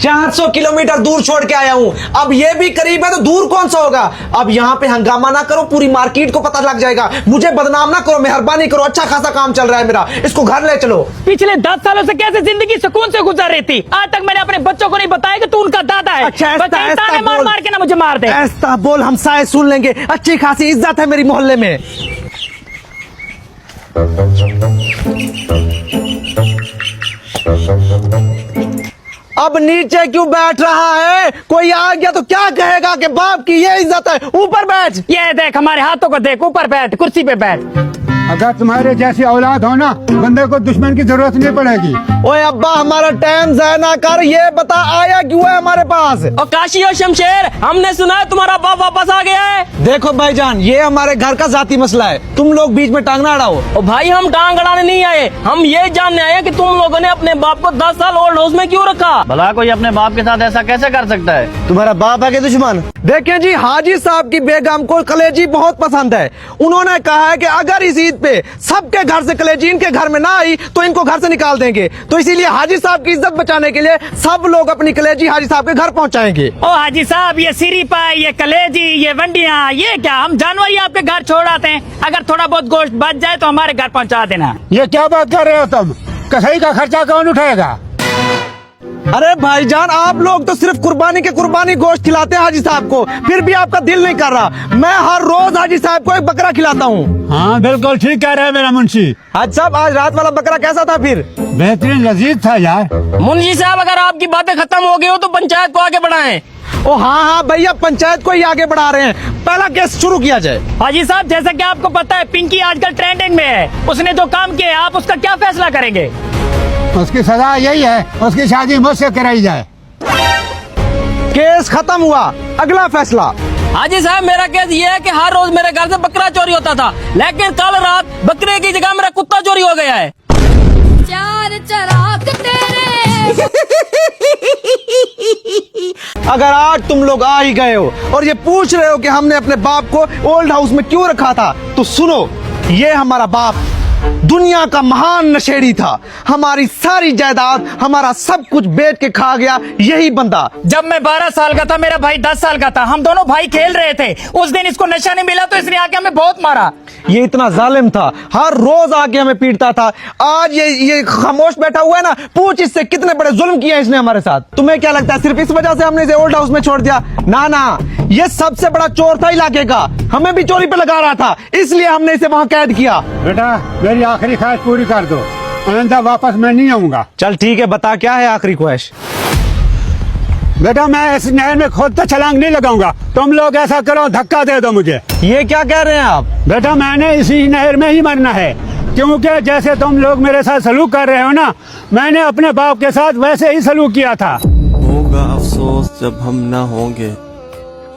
400 kilometre दूर छोड़ के आया हूँ। अब ये भी करीब है तो दूर कौन सा होगा। अब यहाँ पे हंगामा ना करो, पूरी मार्केट को पता लग जाएगा। मुझे बदनाम ना करो, मेहरबानी करो। अच्छा खासा काम चल रहा है मेरा, इसको घर ले चलो। पिछले 10 सालों से कैसे जिंदगी सुकून से गुजर रही थी, आज तक मैंने अपने बच्चों को नहीं बताया कि तू उनका दादा है। अच्छा, बस ताने मार मार के ना मुझे मार दे। ऐसा बोल, हम साए सुन लेंगे। अच्छी खासी इज्जत है मेरी मोहल्ले में। अब नीचे क्यों बैठ रहा है? कोई आ गया तो क्या कहेगा कि बाप की ये इज्जत है। ऊपर बैठ। ये देख, हमारे हाथों को देख, ऊपर बैठ, कुर्सी पे बैठ। अगर तुम्हारे जैसी औलाद हो ना, बंदे को दुश्मन की जरूरत नहीं पड़ेगी। ओए अब्बा, हमारा टाइम ज़ाया ना कर। ये बता आया क्यों है हमारे पास? और काशी और शमशेर, हमने सुना है तुम्हारा बाप वापस आ गया है। देखो भाईजान, ये हमारे घर का जाती मसला है, तुम लोग बीच में टांग ना अड़ाओ। और भाई, हम टांग अड़ाने नहीं आए, हम ये जानने आए कि तुम लोगों ने अपने बाप को 10 साल ओल्ड हाउस में क्यों रखा। भला कोई अपने बाप के साथ ऐसा कैसे कर सकता है? तुम्हारा बाप है कि दुश्मन? देखें जी, हाजी साहब की बेगम को कलेजी बहुत पसंद है। उन्होंने कहा है कि अगर इस ईद पे सबके घर से कलेजी इनके घर में ना आई तो इनको घर से निकाल देंगे। तो इसीलिए हाजी साहब की इज्जत बचाने के लिए सब लोग अपनी कलेजी हाजी साहब के घर पहुंचाएंगे। ओ हाजी साहब, ये सीरी पाई, ये कलेजी, ये वंडियां, ये क्या हम जानवर ही आपके घर छोड़ आते हैं? अगर थोड़ा बहुत गोश्त बच जाए तो हमारे घर पहुंचा देना। ये क्या बात कर रहे हो तुम? कसाई का खर्चा कौन उठाएगा? अरे भाईजान, आप लोग तो सिर्फ कुर्बानी के कुर्बानी गोश्त खिलाते हैं हाजी साहब को, फिर भी आपका दिल नहीं कर रहा। मैं हर रोज हाजी साहब को एक बकरा खिलाता हूँ। हाँ बिल्कुल ठीक कह रहे हैं मेरा मुंशी। हाजी साहब, आज रात वाला बकरा कैसा था फिर? बेहतरीन लजीज था यार। मुंशी साहब, अगर आपकी बातें खत्म हो गई हो तो पंचायत को आगे बढ़ाएं। ओ हाँ भैया, पंचायत को ही आगे बढ़ा रहे हैं। पहला केस शुरू किया जाए। हाजी साहब, जैसा कि आपको पता है, पिंकी आजकल ट्रेंडिंग में है। उसने जो काम किया है, आप उसका क्या फैसला करेंगे? उसकी सजा यही है, उसकी शादी मुझसे कराई जाए। केस खत्म हुआ, अगला फैसला। हाजी साहब, मेरा केस ये है कि हर रोज मेरे घर से बकरा चोरी होता था, लेकिन कल रात बकरे की जगह मेरा कुत्ता चोरी हो गया है। चार चराग तेरे। अगर आज तुम लोग आ ही गए हो और ये पूछ रहे हो कि हमने अपने बाप को ओल्ड हाउस में क्यों रखा था, तो सुनो, ये हमारा बाप दुनिया का महान नशेड़ी था। हमारी सारी जायदाद, हमारा सब कुछ बेच के खा गया यही बंदा। जब मैं 12 साल का था, मेरा भाई 10 साल का था, हम दोनों भाई खेल रहे थे। उस दिन इसको नशा नहीं मिला तो इसने आके हमें बहुत मारा। ये इतना जालिम था, हर रोज आके हमें पीटता था। आज ये खामोश बैठा हुआ है ना, पूछ इससे कितने बड़े जुल्म किए इसने हमारे साथ। तुम्हें क्या लगता है सिर्फ इस वजह से हमने इसे ओल्ड हाउस में छोड़ दिया? ना ना, ये सबसे बड़ा चोर था इलाके का, हमें भी चोरी पे लगा रहा था, इसलिए हमने इसे वहाँ कैद किया। बेटा, मेरी आखिरी ख्वाहिश पूरी कर दो, आइंदा वापस मैं नहीं आऊंगा। चल ठीक है, बता क्या है आखिरी ख्वाहिश? बेटा, मैं इस नहर में खुद तो छलांग नहीं लगाऊंगा। तुम लोग ऐसा करो, धक्का दे दो मुझे। ये क्या कह रहे हैं आप? बेटा, मैंने इसी नहर में ही मरना है, क्योंकि जैसे तुम लोग मेरे साथ सलूक कर रहे हो ना, मैंने अपने बाप के साथ वैसे ही सलूक किया था। होगा अफसोस जब हम न होंगे,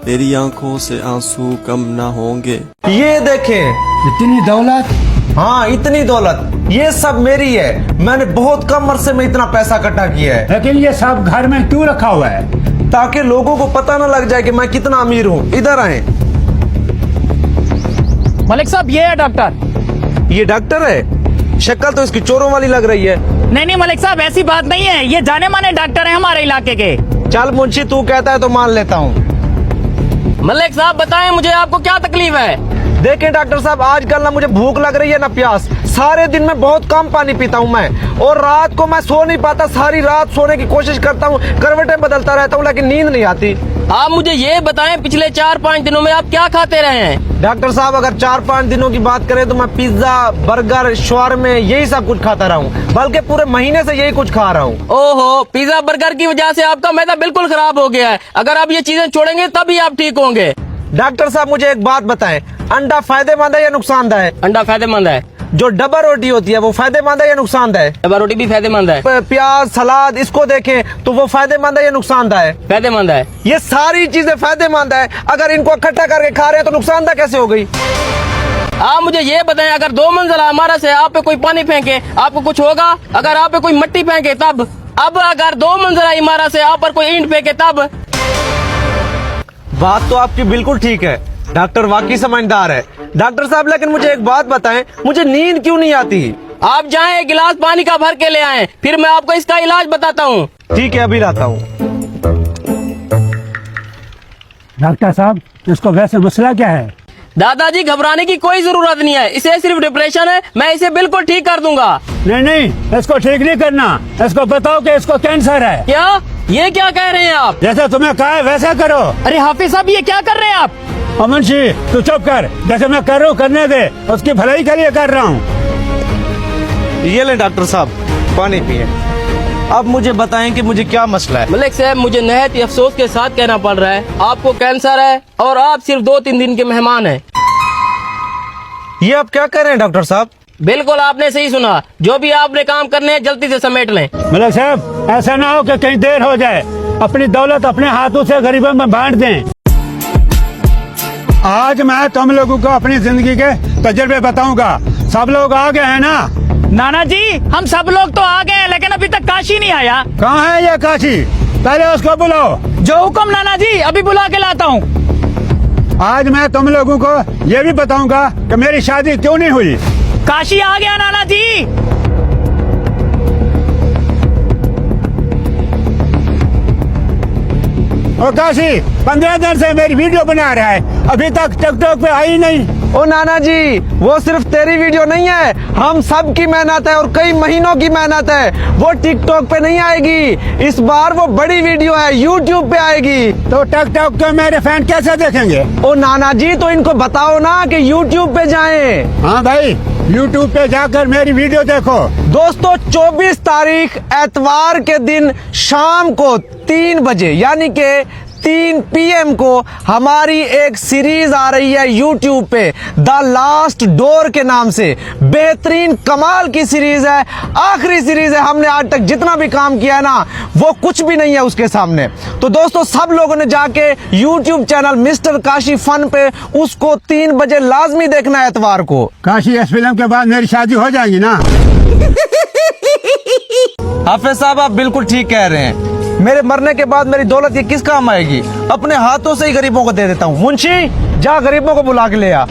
तेरी आंखों से आंसू कम न होंगे। ये देखें, इतनी दौलत। हाँ इतनी दौलत, ये सब मेरी है। मैंने बहुत कम अरसे में इतना पैसा इकट्ठा किया है। लेकिन ये सब घर में क्यों रखा हुआ है? ताकि लोगों को पता न लग जाए कि मैं कितना अमीर हूँ। इधर आए। मलिक साहब, ये है डॉक्टर। ये डॉक्टर है? शक्ल तो इसकी चोरों वाली लग रही है। नहीं मलिक साहब, ऐसी बात नहीं है, ये जाने माने डॉक्टर है हमारे इलाके के। चल मुंशी, तू कहता है तो मान लेता हूँ। मलिक साहब, बताएं मुझे, आपको क्या तकलीफ है? देखें डॉक्टर साहब, आजकल ना मुझे भूख लग रही है ना प्यास। सारे दिन में बहुत कम पानी पीता हूँ मैं, और रात को मैं सो नहीं पाता। सारी रात सोने की कोशिश करता हूँ, करवटें बदलता रहता हूँ, लेकिन नींद नहीं आती। आप मुझे ये बताएं, पिछले 4-5 दिनों में आप क्या खाते रहे हैं? डॉक्टर साहब, अगर 4-5 दिनों की बात करें तो मैं पिज्जा, बर्गर, शवारमे यही सब कुछ खाता रहा हूँ, बल्कि पूरे महीने से यही कुछ खा रहा हूँ। ओहो, पिज्जा बर्गर की वजह से आपका मैदा बिल्कुल खराब हो गया है। अगर आप ये चीजें छोड़ेंगे तभी आप ठीक होंगे। डॉक्टर साहब, मुझे एक बात बताएं, अंडा फायदेमंद है या नुकसानदायक है? अंडा फायदेमंद है। जो डबल रोटी होती है वो फायदेमंद है या नुकसानदायक है? डबल रोटी भी फायदेमंद है। प्याज, सलाद, इसको देखें तो वो फायदेमंद है या नुकसानदायक है? फायदेमंद है। ये सारी चीजें फायदेमंद है, अगर इनको इकट्ठा करके खा रहे हैं तो नुकसानदायक कैसे हो गई? आप मुझे ये बताएं, अगर 2 मंजिला इमारत से आप पे कोई पानी फेंके, आपको कुछ होगा? अगर आप पे कोई मिट्टी फेंके तब? अब अगर 2 मंजिला इमारत से आप पर कोई ईंट फेंके तब? बात तो आपकी बिल्कुल ठीक है, डॉक्टर वाकई समझदार है। डॉक्टर साहब, लेकिन मुझे एक बात बताएं, मुझे नींद क्यों नहीं आती? आप जाएं, एक गिलास पानी का भर के ले आएं, फिर मैं आपको इसका इलाज बताता हूँ। ठीक है, अभी लाता हूँ। डॉक्टर साहब इसको वैसे मसला क्या है? दादाजी घबराने की कोई जरूरत नहीं है, इसे सिर्फ डिप्रेशन है, मैं इसे बिल्कुल ठीक कर दूंगा। नहीं नहीं, इसको ठीक नहीं करना, इसको बताओ कि इसको कैंसर है। क्या? ये क्या कह रहे हैं आप? जैसे तुम्हें कहा है वैसा करो। अरे हाफिज साहब ये क्या कर रहे हैं आप? अमन जी तू चुप कर, जैसे मैं कर रहा हूँ करने दे, उसकी भलाई के लिए कर रहा हूँ। ये ले डॉक्टर साहब पानी पिए। अब मुझे बताएं कि मुझे क्या मसला है। मलिक साहब मुझे नहायत ही अफसोस के साथ कहना पड़ रहा है, आपको कैंसर है और आप सिर्फ 2-3 दिन के मेहमान हैं। ये आप क्या कर रहे हैं डॉक्टर साहब? बिल्कुल आपने सही सुना, जो भी आपने काम करने हैं जल्दी से समेट लें। मलिक साहब ऐसा ना हो कि कहीं देर हो जाए, अपनी दौलत अपने हाथों से गरीबों में बांट दें। आज मैं तुम लोगों को अपनी जिंदगी के तजुर्बे बताऊंगा। सब लोग आ गए हैं ना? नाना जी हम सब लोग तो आ गए हैं, लेकिन अभी तक काशी नहीं आया। कहाँ है ये काशी? पहले उसको बुलाओ। जो हुक्म नाना जी, अभी बुला के लाता हूँ। आज मैं तुम लोगों को ये भी बताऊंगा कि मेरी शादी क्यों नहीं हुई। काशी आ गया नाना जी। ओ काशी 15 दिन से मेरी वीडियो बना रहा है, अभी तक टिकटॉक पे आई नहीं। ओ नाना जी वो सिर्फ तेरी वीडियो नहीं है, हम सब की मेहनत है और कई महीनों की मेहनत है। वो टिकटॉक पे नहीं आएगी, इस बार वो बड़ी वीडियो है यूट्यूब पे आएगी। तो टिकटॉक के मेरे फैन कैसे देखेंगे? ओ नाना जी तो इनको बताओ ना कि यूट्यूब पे जाएं। हाँ भाई यूट्यूब पे जाकर मेरी वीडियो देखो। दोस्तों 24 तारीख एतवार के दिन शाम को 3 बजे यानी के 3 PM को हमारी एक सीरीज आ रही है यूट्यूब पे, द लास्ट डोर के नाम से। बेहतरीन कमाल की सीरीज है, आखिरी सीरीज है। हमने आज तक जितना भी काम किया है ना वो कुछ भी नहीं है उसके सामने। तो दोस्तों सब लोगों ने जाके YouTube channel mister Kashi fun पे उसको 3 बजे लाजमी देखना है एतवार को। काशी इस फिल्म के बाद मेरी शादी हो जाएगी ना? हाफिज साहब आप बिल्कुल ठीक कह रहे हैं, मेरे मरने के बाद मेरी दौलत ये किस काम आएगी? अपने हाथों से ही गरीबों को दे देता हूँ। मुंशी जा गरीबों को बुला के ले आ।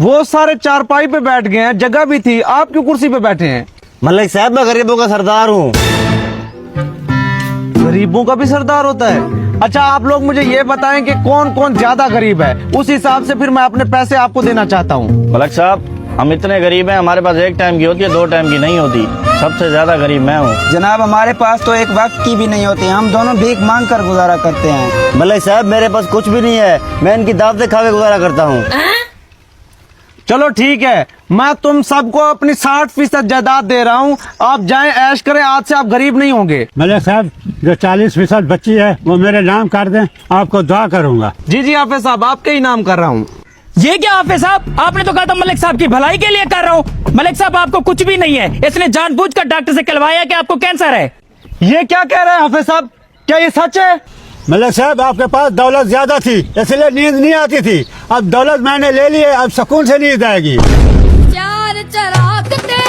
वो सारे चारपाई पे बैठ गए हैं, जगह भी थी, आप क्यों कुर्सी पे बैठे हैं? मलिक साहब मैं गरीबों का सरदार हूँ। गरीबों का भी सरदार होता है? अच्छा आप लोग मुझे ये बताएं कि कौन कौन ज्यादा गरीब है, उस हिसाब से फिर मैं अपने पैसे आपको देना चाहता हूँ। मलिक साहब हम इतने गरीब हैं, हमारे पास एक टाइम की होती है, 2 टाइम की नहीं होती। सबसे ज्यादा गरीब मैं हूँ। जनाब हमारे पास तो एक वक्त की भी नहीं होती, हम दोनों भीख मांग कर गुजारा करते हैं। मलिक साहब मेरे पास कुछ भी नहीं है, मैं इनकी दावतें खा के गुजारा करता हूँ। चलो ठीक है, मैं तुम सबको अपनी 60% जायदाद दे रहा हूँ, आप जाएं ऐश करें, आज से आप गरीब नहीं होंगे। मलिक साहब जो 40% बची है वो मेरे नाम कर दें, आपको दुआ करूंगा। जी जी हाफिज साहब आपके ही नाम कर रहा हूँ। ये क्या हाफिज साहब, आपने तो कहा था मलिक साहब की भलाई के लिए कर रहा हूँ। मलिक साहब आपको कुछ भी नहीं है, इसने जानबूझकर डॉक्टर से कहलवाया कि आपको कैंसर है। ये क्या कह रहे हैं हाफिज साहब, क्या ये सच है? मलिक साहब आपके पास दौलत ज्यादा थी इसलिए नींद नहीं आती थी, अब दौलत मैंने ले ली है, अब सुकून से नींद आएगी। चार चराग तेरे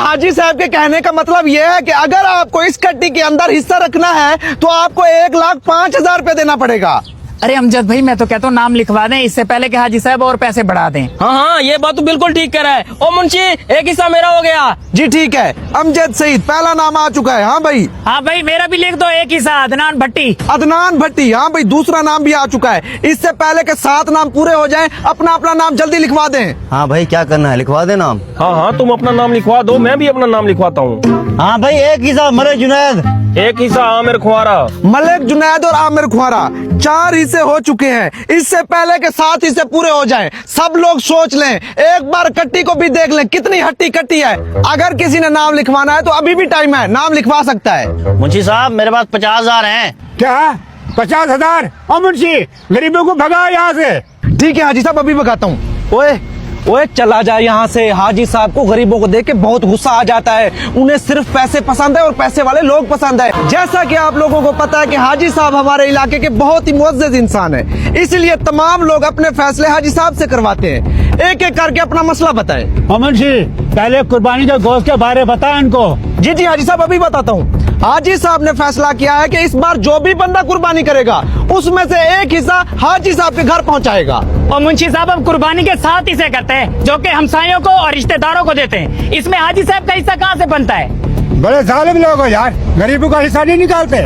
हाजी साहब के कहने का मतलब ये है कि अगर आपको इस कट्टी के अंदर हिस्सा रखना है तो आपको 1,05,000 रुपए देना पड़ेगा। अरे अमजद भाई मैं तो कहता हूँ नाम लिखवा दें, इससे पहले कि हाजी साहब और पैसे बढ़ा दें। हाँ हाँ ये बात तो बिल्कुल ठीक कह रहा है। ओ मुंशी एक हिस्सा मेरा हो गया। जी ठीक है, अमजद सईद पहला नाम आ चुका है। हाँ भाई हाँ भाई मेरा भी लिख दो एक हिस्सा, अदनान भट्टी। अदनान भट्टी, हाँ भाई दूसरा नाम भी आ चुका है। इससे पहले के 7 नाम पूरे हो जाएं, अपना अपना नाम जल्दी लिखवा दें। हाँ भाई क्या करना है, लिखवा दे नाम। हाँ हाँ तुम अपना नाम लिखवा दो, मैं भी अपना नाम लिखवाता हूँ। हाँ भाई एक हिस्सा मलिक जुनैद, एक हिस्सा आमिर खुआरा। मलिक जुनैद और आमिर खुआरा 4 हिस्से हो चुके हैं, इससे पहले के 7 हिस्से पूरे हो जाएं। सब लोग सोच लें, एक बार कट्टी को भी देख लें कितनी हट्टी कट्टी है। अगर किसी ने नाम लिखवाना है तो अभी भी टाइम है, नाम लिखवा सकता है। मुंशी साहब मेरे पास 50,000 हैं। क्या 50,000? और मुंशी गरीबों को भगा यहाँ से। ठीक है हाजी साहब अभी बताता हूँ। ओए ओए चला जाए यहाँ से, हाजी साहब को गरीबों को देख के बहुत गुस्सा आ जाता है, उन्हें सिर्फ पैसे पसंद है और पैसे वाले लोग पसंद है। जैसा कि आप लोगों को पता है कि हाजी साहब हमारे इलाके के बहुत ही मुअज़्ज़ज़ इंसान है, इसलिए तमाम लोग अपने फैसले हाजी साहब से करवाते हैं। एक एक करके अपना मसला बताएं। अमन जी पहले कुर्बानी के गोश्त के बारे बताएं इनको। जी जी हाजी साहब अभी बताता हूँ। हाजी साहब ने फैसला किया है कि इस बार जो भी बंदा कुर्बानी करेगा उसमें से एक हिस्सा हाजी साहब के घर पहुँचाएगा। और मुंशी साहब हम कुर्बानी के 7 हिस्से करते हैं, जो कि हमसायों को और रिश्तेदारों को देते हैं। इसमें हाजी साहब का हिस्सा कहाँ से बनता है? बड़े जालिम लोग हो यार, गरीबों का हिस्सा नहीं निकालते।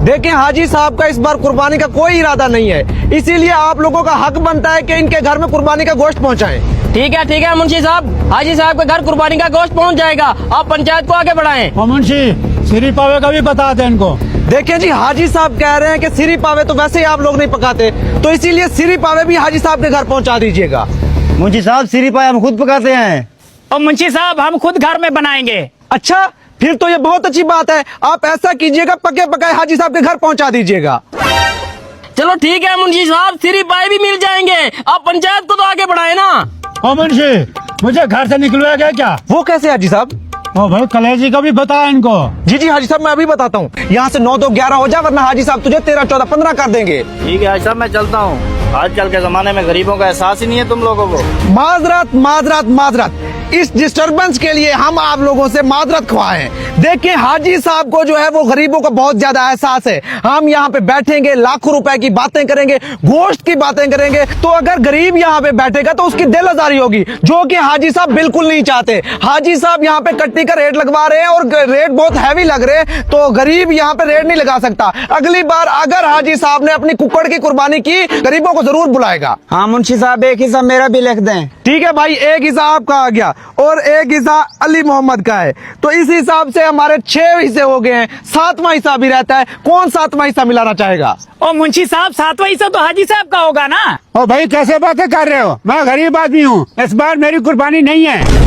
देखें हाजी साहब का इस बार कुर्बानी का कोई इरादा नहीं है, इसीलिए आप लोगों का हक बनता है कि इनके घर में कुर्बानी का गोश्त पहुंचाएं। ठीक है मुंशी साहब, हाजी साहब के घर कुर्बानी का गोश्त पहुंच जाएगा। आप पंचायत को आगे बढ़ाएं। और मुंशी सिरी पावे का भी बता दे इनको। देखिए जी, हाजी साहब कह रहे हैं कि सिरी पावे तो वैसे ही आप लोग नहीं पकाते, तो इसीलिए सिरी पावे भी हाजी साहब के घर पहुंचा दीजिएगा। मुंशी साहब सिरी पाए हम खुद पकाते हैं। और मुंशी साहब हम खुद घर में बनाएंगे। अच्छा, फिर तो ये बहुत अच्छी बात है। आप ऐसा कीजिएगा, पके पकाए हाजी साहब के घर पहुंचा दीजिएगा। चलो ठीक है मुंशी साहब, सिरी पाए भी मिल जाएंगे। आप पंचायत को तो आगे बढ़ाए ना। ओ मुंशी, मुझे घर से निकलवाया गया क्या? वो कैसे हाजी साहब? ओ भाई कलेजी का भी बता इनको। जी हाजी साहब, मैं अभी बताता हूँ। यहाँ से 9 2 11 हो जाए, वरना हाजी साहब तुझे 13 14 15 कर देंगे। ठीक है साहब, मैं चलता हूँ। आजकल के जमाने में गरीबों का एहसास ही नहीं है तुम लोगों को। माजरत माजरत माजरत, इस डिस्टरबेंस के लिए हम आप लोगों से माजरत ख्वाह हैं। देखिए हाजी साहब को जो है वो गरीबों का बहुत ज्यादा एहसास है। हम यहाँ पे बैठेंगे, लाखों रुपए की बातें करेंगे, गोश्त की बातें करेंगे, तो अगर गरीब यहाँ पे बैठेगा तो उसकी दिल आजारी होगी, जो कि हाजी साहब बिल्कुल नहीं चाहते। हाजी साहब यहाँ पे कट्टी का रेट लगवा रहे हैं और रेट बहुत हैवी लग रहे हैं, तो गरीब यहाँ पे रेट नहीं लगा सकता। अगली बार अगर हाजी साहब ने अपनी कुक्कड़ की कुर्बानी की, गरीबों को जरूर बुलाएगा। हाँ मुंशी साहब, एक हिस्सा मेरा भी लिख दें। ठीक है भाई, एक हिस्सा आपका आ गया और एक हिस्सा अली मोहम्मद का है, तो इस हिसाब से हमारे 6 हिस्से हो गए हैं। 7वां हिस्सा भी रहता है, कौन 7वां हिस्सा मिलाना चाहेगा? और मुंशी साहब 7वां हिस्सा तो हाजी साहब का होगा ना। ओ भाई कैसे बातें कर रहे हो? मैं गरीब आदमी हूँ, इस बार मेरी कुर्बानी नहीं है।